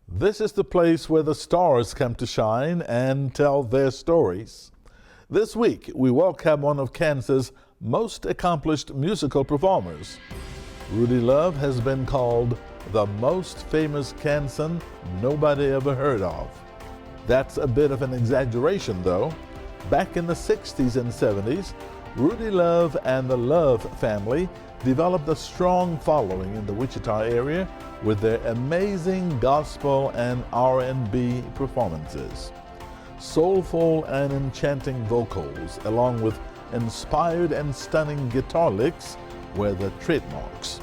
This is the place where the stars come to shine and tell their stories. This week, we welcome one of Kansas' most accomplished musical performers. Rudy Love has been called the most famous Kansan nobody ever heard of. That's a bit of an exaggeration, though. Back in the 60s and 70s, Rudy Love and the Love family developed a strong following in the Wichita area with their amazing gospel and R&B performances. Soulful and enchanting vocals, along with inspired and stunning guitar licks, were the trademarks.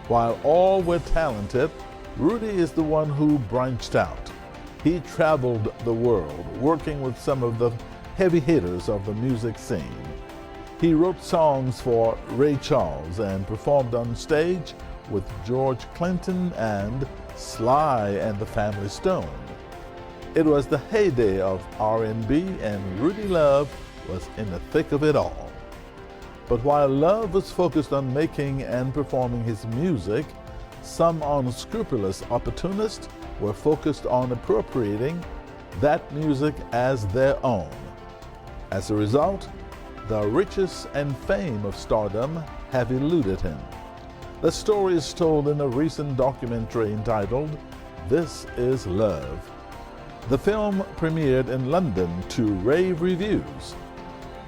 While all were talented, Rudy is the one who branched out. He traveled the world, working with some of the heavy hitters of the music scene. He wrote songs for Ray Charles and performed on stage with George Clinton and Sly and the Family Stone. It was the heyday of R&B, and Rudy Love was in the thick of it all. But while Love was focused on making and performing his music, some unscrupulous opportunists were focused on appropriating that music as their own. As a result, the riches and fame of stardom have eluded him. The story is told in a recent documentary entitled This Is Love. The film premiered in London to rave reviews.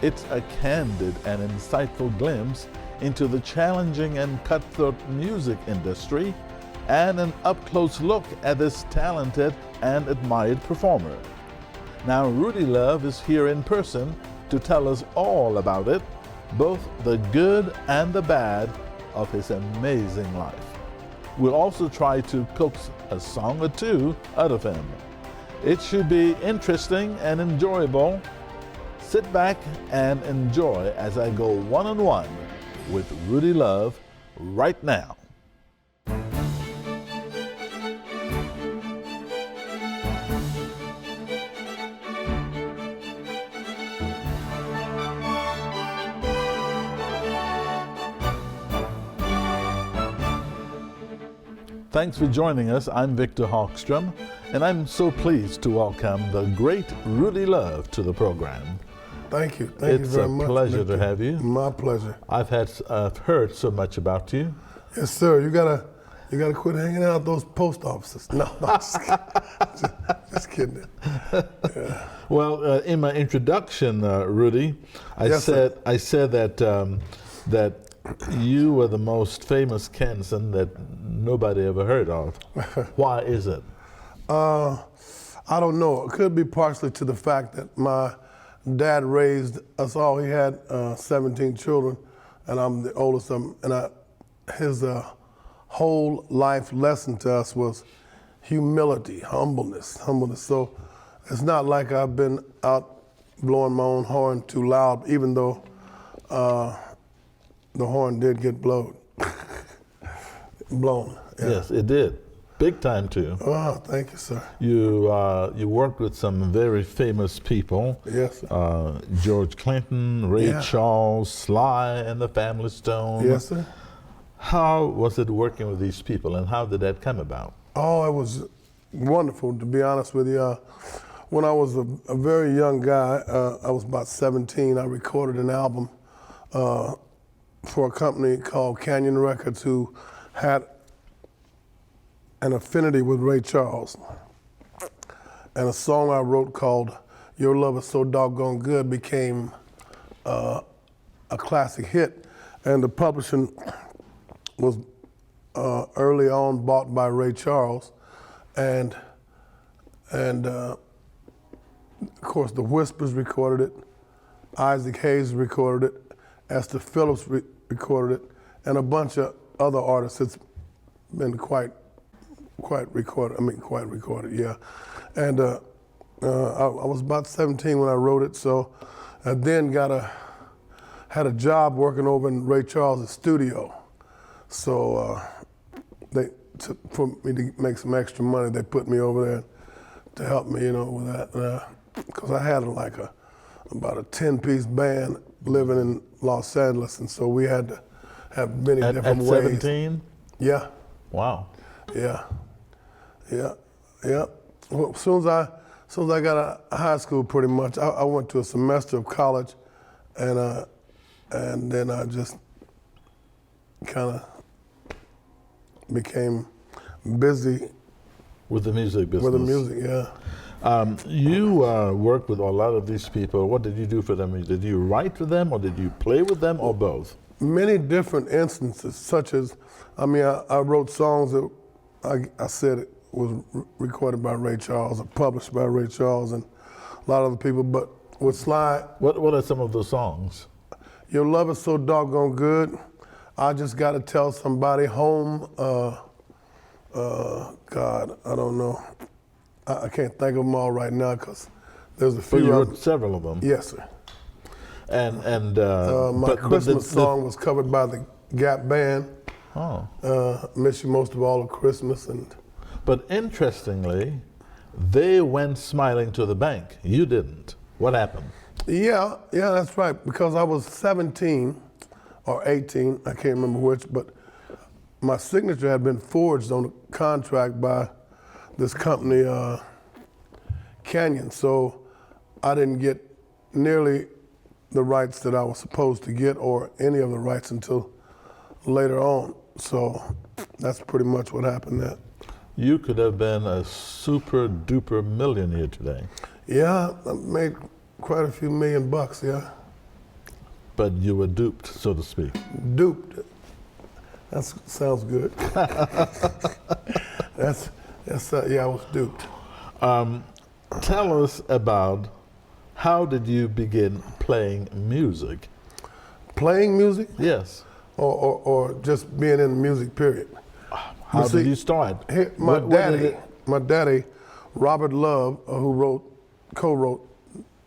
It's a candid and insightful glimpse into the challenging and cutthroat music industry and an up-close look at this talented and admired performer. Now, Rudy Love is here in person to tell us all about it, both the good and the bad of his amazing life. We'll also try to coax a song or two out of him. It should be interesting and enjoyable. Sit back and enjoy as I go one-on-one with Rudy Love right now. Thanks for joining us. I'm Victor Hogstrom, and I'm so pleased to welcome the great Rudy Love to the program. Thank you. Thank you very much. It's a pleasure to have you. My pleasure. I've heard so much about you. Yes, sir. You gotta quit hanging out at those post offices. No, just kidding. Yeah. Well, in my introduction, Rudy, I said that you were the most famous Kansan that nobody ever heard of. Why is it? I don't know. It could be partially to the fact that my dad raised us all. He had 17 children, and I'm the oldest of them. And his whole life lesson to us was humility, humbleness. So it's not like I've been out blowing my own horn too loud, even though the horn did get blown. Yeah. Yes, it did. Big time too. Oh, thank you, sir. You worked with some very famous people. Yes, sir. George Clinton, Ray Charles, Sly and the Family Stone. Yes, sir. How was it working with these people, and how did that come about? Oh, it was wonderful, to be honest with you. When I was a very young guy, I was about 17, I recorded an album for a company called Canyon Records, who had an affinity with Ray Charles. And a song I wrote called Your Love Is So Doggone Good became a classic hit. And the publishing was early on bought by Ray Charles. And of course, the Whispers recorded it, Isaac Hayes recorded it, Esther Phillips recorded it, and a bunch of other artists. It's been quite recorded, yeah. And I was about 17 when I wrote it, so I then had a job working over in Ray Charles' studio. So for me to make some extra money, they put me over there to help me, with that. Because I had about a 10-piece band living in Los Angeles, and so we had to have many different ways. At 17? Yeah. Wow. Yeah. Yeah. Well, as soon as I got out of high school, pretty much, I went to a semester of college, and then I just kind of became busy with the music business. with the music. Yeah. You worked with a lot of these people. What did you do for them? Did you write for them, or did you play with them, or both? Many different instances, such as, I wrote songs that I said it was recorded by Ray Charles or published by Ray Charles and a lot of other people. But with Sly, What are some of those songs? Your Love Is So Doggone Good, I Just Gotta Tell Somebody, Home, God, I don't know. I can't think of them all right now because there's a But few you of wrote them. several of them. Yes, sir. And My Christmas song was covered by the Gap Band. Oh. Miss You Most of All at Christmas. But interestingly, they went smiling to the bank. You didn't. What happened? Yeah, that's right. Because I was 17 or 18, I can't remember which, but my signature had been forged on a contract by this company, Canyon. So I didn't get nearly the rights that I was supposed to get or any of the rights until later on. So that's pretty much what happened there. You could have been a super duper millionaire today. Yeah, I made quite a few $1,000,000, yeah. But you were duped, so to speak. Duped. That sounds good. Yeah, I was duped. Tell us about how did you begin playing music? Playing music Yes. or just being in the music period? How did you start? My What daddy, Robert Love, who co-wrote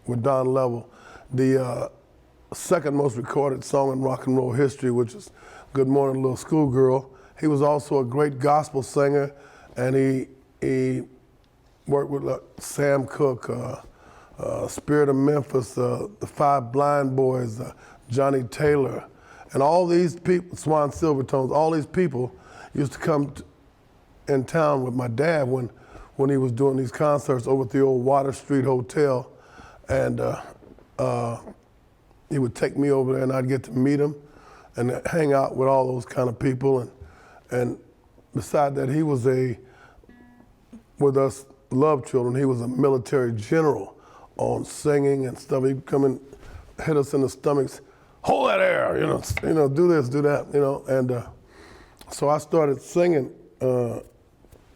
with Don Lovell, the second most recorded song in rock and roll history, which is Good Morning Little Schoolgirl. He was also a great gospel singer, and he worked with Sam Cooke, Spirit of Memphis, the Five Blind Boys, Johnny Taylor, and all these people, Swan Silvertones, all these people used to come in town with my dad when he was doing these concerts over at the old Water Street Hotel, and he would take me over there and I'd get to meet him and hang out with all those kind of people. And beside that, he was with us Love children, he was a military general on singing and stuff. He'd come and hit us in the stomachs, hold that air, do this, do that, and so I started singing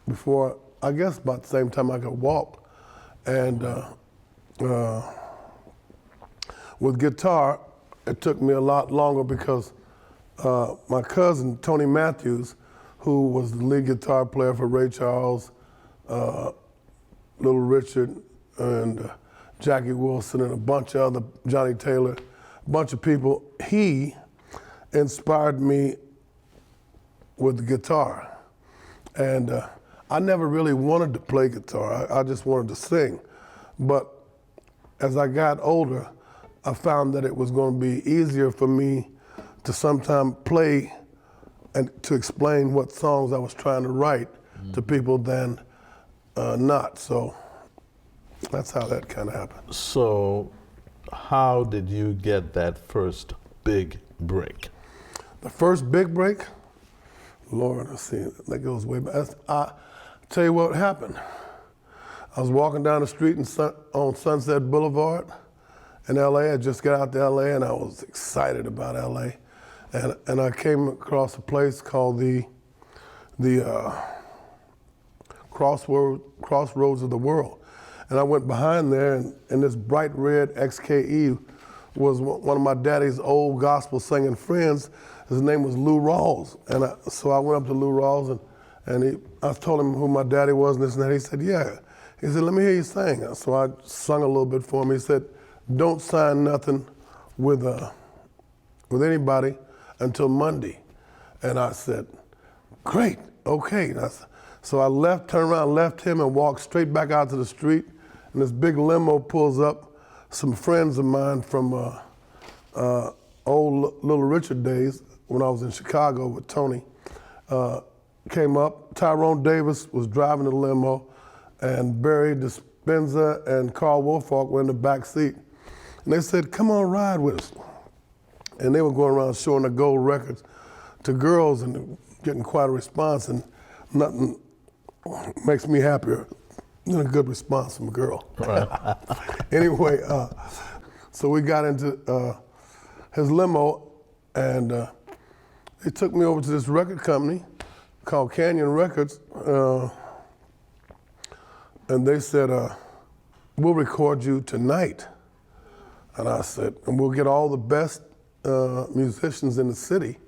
before, I guess about the same time I could walk. And with guitar, it took me a lot longer because my cousin, Tony Matthews, who was the lead guitar player for Ray Charles, Little Richard, and Jackie Wilson, and a bunch of other, Johnny Taylor, a bunch of people, he inspired me with the guitar. And I never really wanted to play guitar. I just wanted to sing. But as I got older, I found that it was going to be easier for me to sometimes play and to explain what songs I was trying to write to people than not. So that's how that kind of happened. So how did you get that first big break? The first big break? Lord, let's see, that goes way back. I tell you what happened. I was walking down the street on Sunset Boulevard in LA. I just got out to LA and I was excited about LA. And I came across a place called the Crossroads of the World. And I went behind there, and this bright red XKE was one of my daddy's old gospel singing friends. His name was Lou Rawls. And so I went up to Lou Rawls, and I told him who my daddy was and this and that. He said, yeah. He said, let me hear you sing. So I sung a little bit for him. He said, don't sign nothing with anybody until Monday. And I said, great, okay. So I turned around, left him, and walked straight back out to the street. And this big limo pulls up. Some friends of mine from old Little Richard days, when I was in Chicago with Tony, came up. Tyrone Davis was driving the limo, and Barry Dispenza and Carl Wolfhard were in the back seat. And they said, come on, ride with us. And they were going around showing the gold records to girls and getting quite a response, and nothing makes me happier than a good response from a girl. Right. Anyway, so we got into his limo, and they took me over to this record company called Canyon Records, and they said, we'll record you tonight. And I said, and we'll get all the best musicians in the city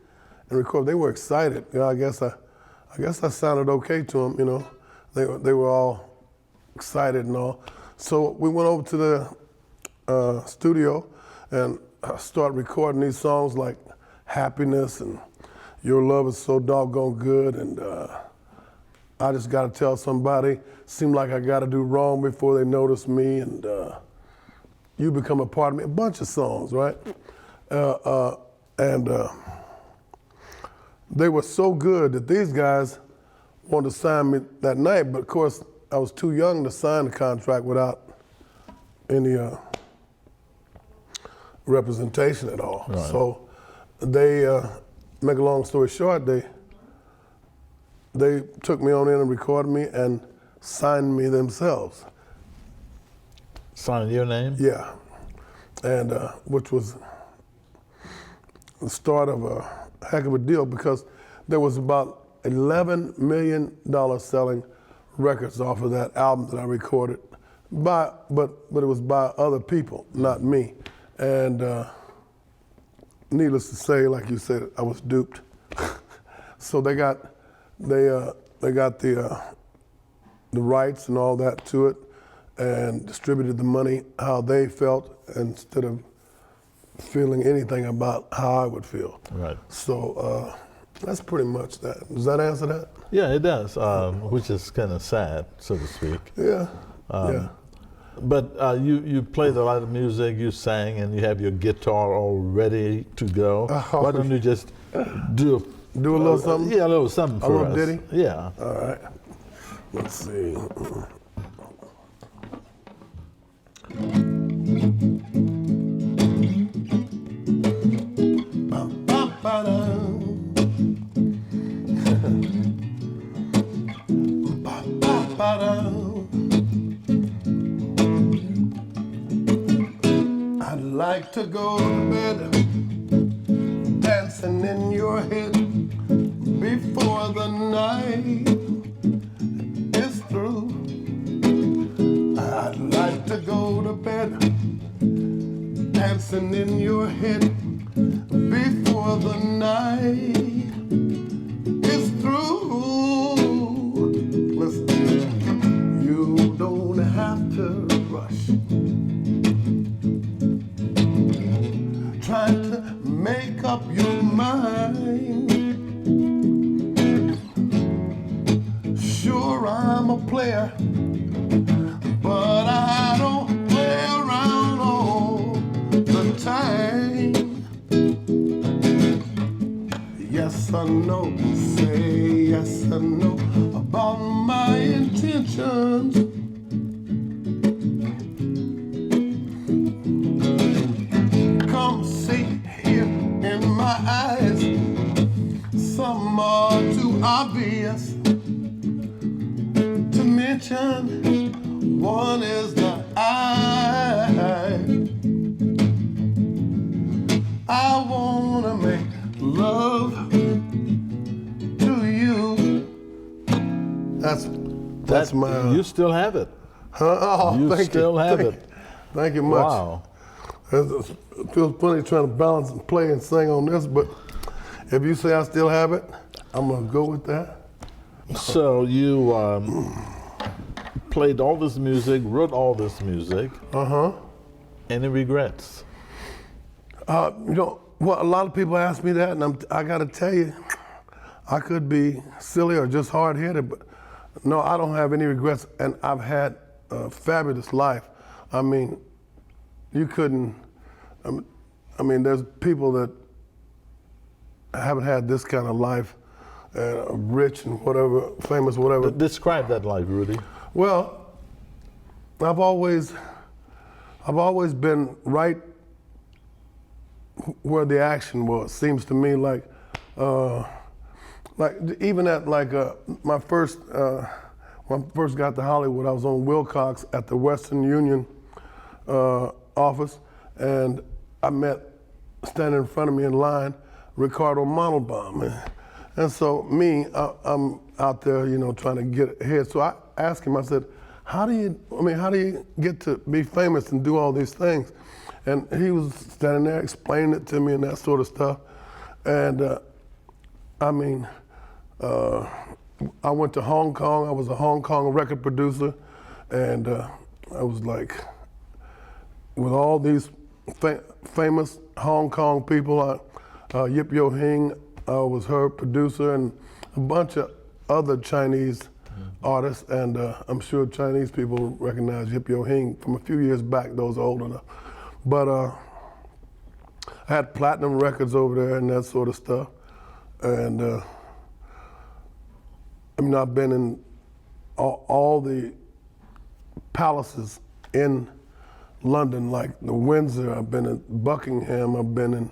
and record. They were excited. You know, I guess I sounded okay to them. You know, they were all excited and all. So we went over to the studio and started recording these songs like Happiness and Your Love Is So Doggone Good, and I Just Gotta Tell Somebody. Seemed like I gotta do wrong before they notice me, and You Become a Part of Me. A bunch of songs, right? And they were so good that these guys wanted to sign me that night, but of course I was too young to sign the contract without any representation at all. Right. So they, make a long story short, they took me on in and recorded me and signed me themselves. Signing your name? Yeah, and which was the start of a heck of a deal, because there was about $11 million selling records off of that album that I recorded, but it was by other people, not me. And needless to say, like you said, I was duped. So they got the rights and all that to it, and distributed the money how they felt instead of feeling anything about how I would feel. Right. So that's pretty much that. Does that answer that? Yeah, it does, which is kind of sad, so to speak. Yeah. Yeah. But you played a lot of music, you sang, and you have your guitar all ready to go. Oh. Why don't you just do a little something? Yeah, a little something for us. A little ditty? Yeah. All right. Let's see. I'd like to go to bed dancing in your head before the night is through. I'd like to go to bed dancing in your head before the night is through. Listen, you don't have to rush, trying to make up your mind. Sure, I'm a player, but I don't play around all the time. Yes or no, say yes or no about my intentions. Come see here in my eyes, some are too obvious to mention. One is the eye. I wanna make love to you. That's my. You still have it. Huh? Oh, You thank still you. have Thank it. you. Thank you much. Wow. It feels funny trying to balance and play and sing on this, but if you say I still have it, I'm gonna go with that. So you played all this music, wrote all this music. Any regrets? You know, well, a lot of people ask me that, and I got to tell you, I could be silly or just hard-headed, but no, I don't have any regrets, and I've had a fabulous life. I mean, you couldn't. I mean, there's people that haven't had this kind of life, rich and whatever, famous, whatever. Describe that life, Rudy. Well, I've always been right where the action was. Seems to me like even at my first when I first got to Hollywood, I was on Wilcox at the Western Union office, and I met, standing in front of me in line, Ricardo Montalban. And so I'm out there, trying to get ahead. So I asked him, I said, how do you get to be famous and do all these things? And he was standing there explaining it to me and that sort of stuff. And I went to Hong Kong. I was a Hong Kong record producer. And I was like, with all these famous Hong Kong people, Yip Yo Hing was her producer, and a bunch of other Chinese artists, and I'm sure Chinese people recognize Yip Yo Hing from a few years back, those old enough. But I had platinum records over there and that sort of stuff. And I've been in all the palaces in London, like the Windsor. I've been in Buckingham. I've been in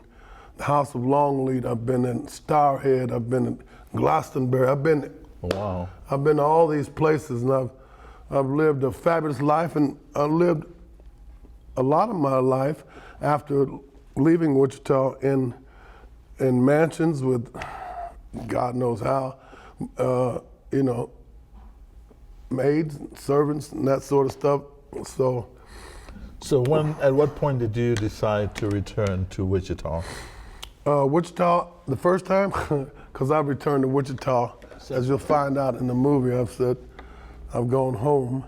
the House of Longleat. I've been in Starhead. I've been in Glastonbury. I've been to all these places, and I've lived a fabulous life, and I lived a lot of my life after leaving Wichita in mansions with God knows how, maids, servants, and that sort of stuff. So at what point did you decide to return to Wichita? Wichita, the first time, because I've returned to Wichita, as you'll find out in the movie, I've said I've gone home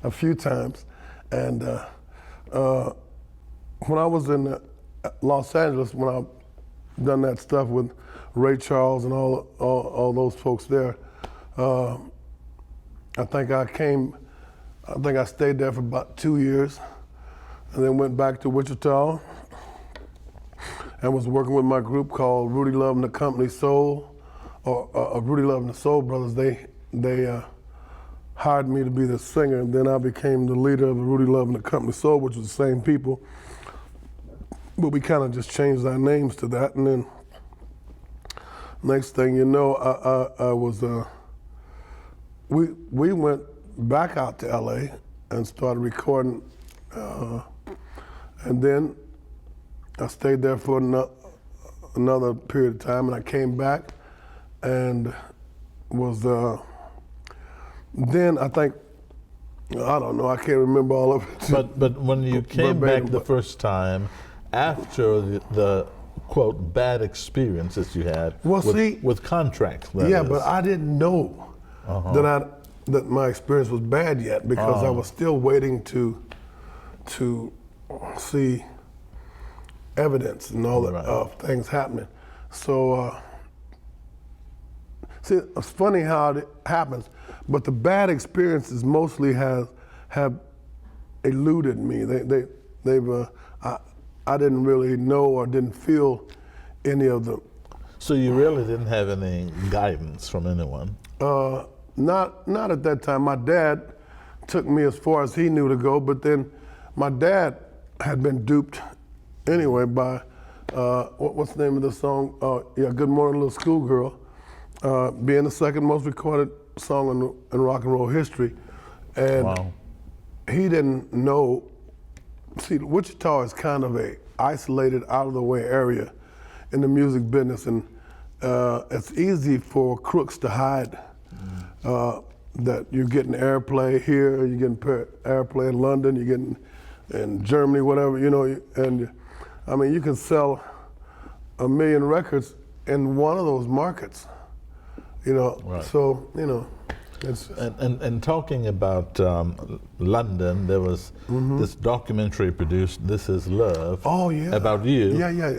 a few times. And when I was in Los Angeles, when I done that stuff with Ray Charles and all those folks there, I think I stayed there for about 2 years, and then went back to Wichita and was working with my group called Rudy Love and the Company Soul, or Rudy Love and the Soul Brothers. They hired me to be the singer, and then I became the leader of the Rudy Love and the Company Soul, which was the same people, but we kind of just changed our names to that. And then next thing you know, I was we went back out to LA and started recording, and then I stayed there for another period of time, and I came back and was then I think, I don't know, I can't remember all of it. But when you came back the first time, after the quote bad experiences you had with contracts, but I didn't know that my experience was bad yet, because I was still waiting to see evidence and all that things happening. So see, it's funny how it happens, but the bad experiences mostly have eluded me. I didn't really know or didn't feel any of them. So you really didn't have any guidance from anyone? Not at that time. My dad took me as far as he knew to go, but then my dad had been duped anyway by, what's the name of the song? Good Morning Little Schoolgirl, being the second most recorded song in rock and roll history. And he didn't know. See, Wichita is kind of a isolated, out of the way area in the music business, and it's easy for crooks to hide that you're getting airplay here, you're getting airplay in London, you're getting in Germany, whatever, and I mean, you can sell 1 million records in one of those markets, so, it's... And talking about London, there was this documentary produced, This Is Love, about you,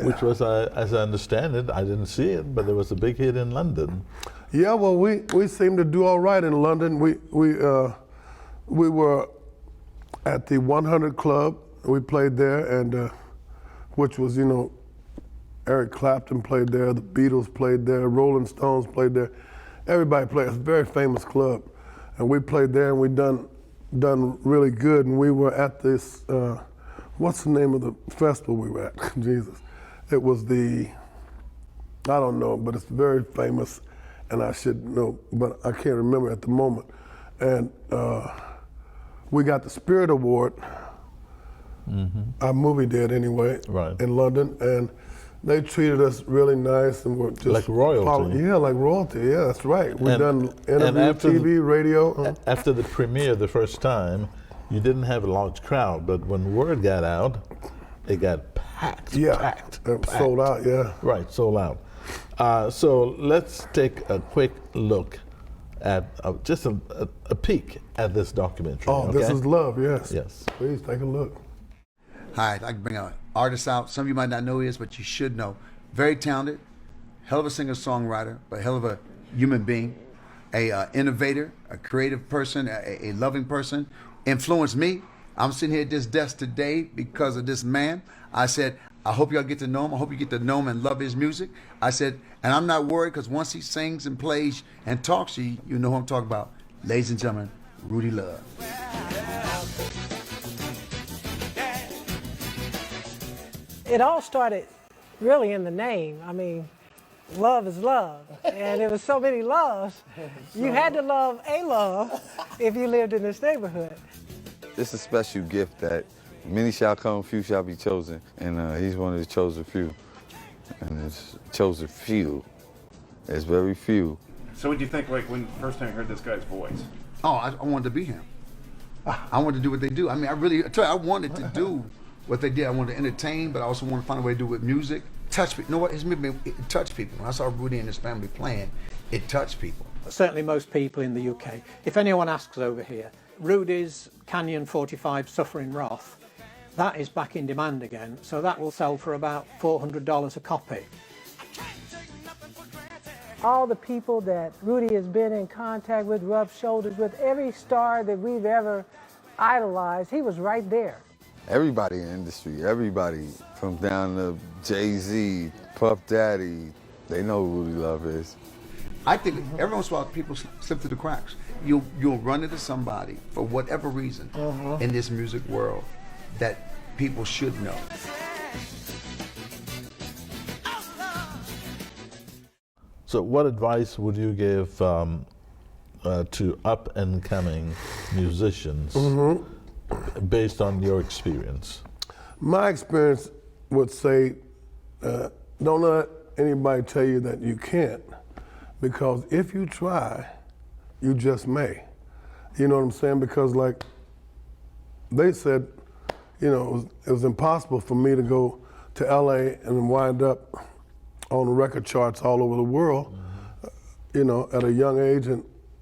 which was, as I understand it, I didn't see it, but it was a big hit in London. Yeah, well, we seemed to do all right in London. We were at the 100 Club. We played there, and which was, Eric Clapton played there, the Beatles played there, Rolling Stones played there. Everybody played. It's a very famous club. and we played there, and we done really good. And we were at this, what's the name of the festival we were at? Jesus, it was I don't know, but it's very famous, and I should know, but I can't remember at the moment. And we got the Spirit Award. Our movie did anyway, right, in London, and they treated us really nice and were just like royalty. Yeah, like royalty. Yeah, that's right. We done interview, TV, radio. After the premiere the first time, you didn't have a large crowd, but when word got out, it got packed. Yeah, packed. Sold out. Yeah, right, sold out. So let's take a quick look at just a peek at this documentary. Oh, okay? This is Love. Yes. Yes. Please take a look. Hi, I'd like to bring an artist out. Some of you might not know who he is, but you should know. Very talented, hell of a singer-songwriter, but hell of a human being, a innovator, a creative person, a loving person. Influenced me. I'm sitting here at this desk today because of this man. I said, I hope y'all get to know him. I hope you get to know him and love his music. I said, and I'm not worried because once he sings and plays and talks to you, you know who I'm talking about. Ladies and gentlemen, Rudy Love. It all started really in the name. I mean, love is love. And there was so many loves. You had to love a love if you lived in this neighborhood. It's a special gift that many shall come, few shall be chosen. And he's one of the chosen few. And it's chosen few. It's very few. So what do you think, like, when the first time you heard this guy's voice? Oh, I wanted to be him. I wanted to do what they do. I mean, I wanted to do what they did. I wanted to entertain, but I also wanted to find a way to do it with music. Touch people. You know what? It touched people. When I saw Rudy and his family playing, it touched people. Certainly most people in the UK. If anyone asks over here, Rudy's Canyon 45 Suffering Wrath, that is back in demand again, so that will sell for about $400 a copy. All the people that Rudy has been in contact with, rubbed shoulders with, every star that we've ever idolized, he was right there. Everybody in the industry, everybody, from down to Jay-Z, Puff Daddy, they know who Rudy Love is. I think every once in a while people slip through the cracks. You'll run into somebody for whatever reason in this music world that people should know. So what advice would you give to up-and-coming musicians based on your experience? My experience would say, don't let anybody tell you that you can't, because if you try, you just may. You know what I'm saying? Because like they said, you know, it was impossible for me to go to LA and wind up on the record charts all over the world, you know, at a young age,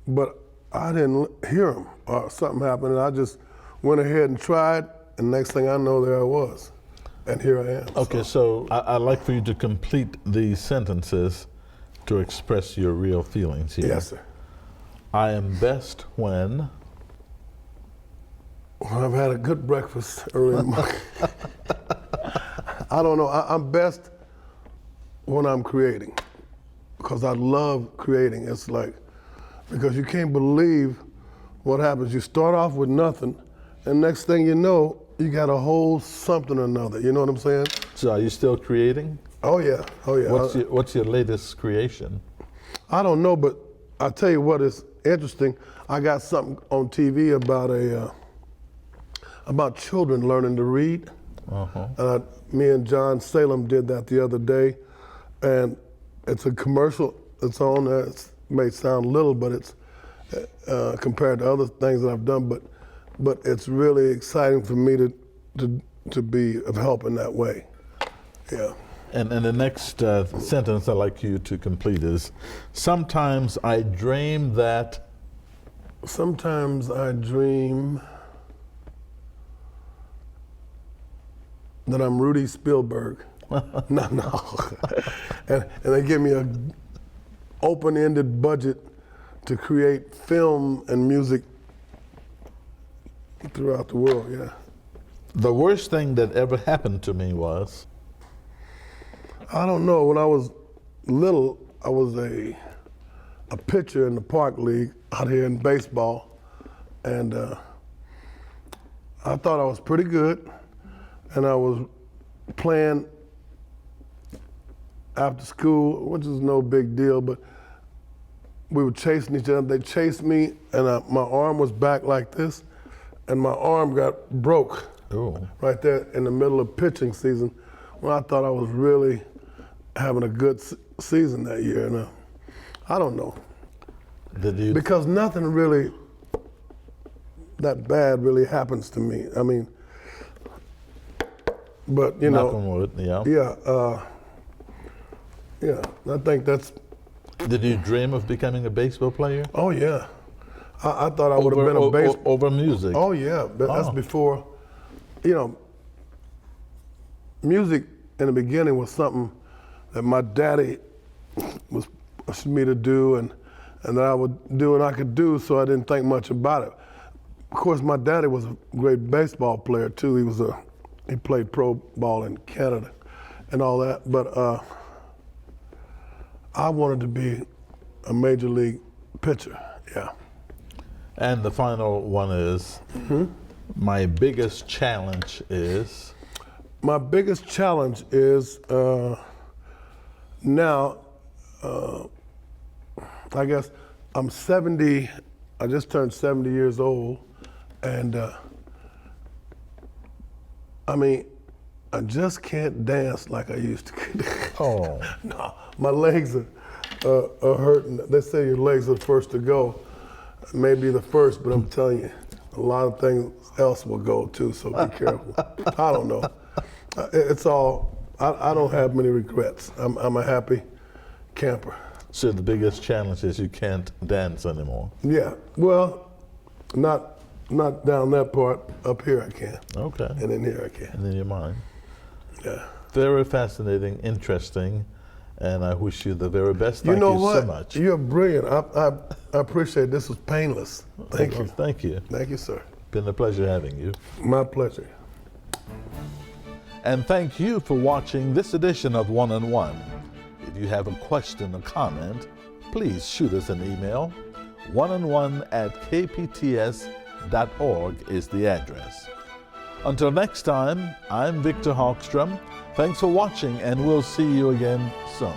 but I didn't hear them or something happened, and I just went ahead and tried, and next thing I know, there I was, and here I am. Okay, so I'd like for you to complete these sentences to express your real feelings here. Yes, sir. I am best when? Well, I've had a good breakfast early in the morning. I don't know, I'm best when I'm creating, because I love creating. It's like, because you can't believe what happens. You start off with nothing, and next thing you know, you got a whole something or another. You know what I'm saying? So are you still creating? Oh yeah, oh yeah. What's your latest creation? I don't know, but I'll tell you what is interesting. I got something on TV about children learning to read. Me and John Salem did that the other day, and it's a commercial that's on there. It may sound little, but it's compared to other things that I've done, but it's really exciting for me to be of help in that way. Yeah. And the next sentence I'd like you to complete is, sometimes I dream that. Sometimes I dream that I'm Rudy Spielberg. No. and they give me an open-ended budget to create film and music throughout the world, yeah. The worst thing that ever happened to me was? I don't know. When I was little, I was a pitcher in the park league out here in baseball, and I thought I was pretty good, and I was playing after school, which is no big deal, but we were chasing each other. They chased me, and my arm was back like this, and my arm got broke right there in the middle of pitching season, when I thought I was really having a good season that year. And I don't know. Because nothing really that bad really happens to me. I mean, but you Knock on know, wood, yeah. Yeah, I think that's. Did you dream of becoming a baseball player? Oh yeah, I thought I would have been a baseball over music. Oh yeah, but that's before. You know, music in the beginning was something that my daddy was pushing me to do, and that I would do and I could do, so I didn't think much about it. Of course, my daddy was a great baseball player too. He played pro ball in Canada and all that, but I wanted to be a major league pitcher, yeah. And the final one is, my biggest challenge is? My biggest challenge is now, I guess I'm 70, I just turned 70 years old, and I mean, I just can't dance like I used to. Oh. No, my legs are hurting. They say your legs are the first to go. Maybe the first, but I'm telling you, a lot of things else will go too, so be careful. I don't know. It's all, I don't have many regrets. I'm a happy camper. So the biggest challenge is you can't dance anymore? Yeah, well, not down that part. Up here I can. Okay. And in here I can. And in your mind? Yeah. Very fascinating, interesting, and I wish you the very best. You Thank know you what? so much. You're brilliant. I appreciate it. This was painless. Thank you. Thank you. Thank you, sir. Been a pleasure having you. My pleasure. And thank you for watching this edition of One on One. If you have a question or comment, please shoot us an email. oneonone@kpts.org is the address. Until next time, I'm Victor Hogstrom. Thanks for watching, and we'll see you again soon.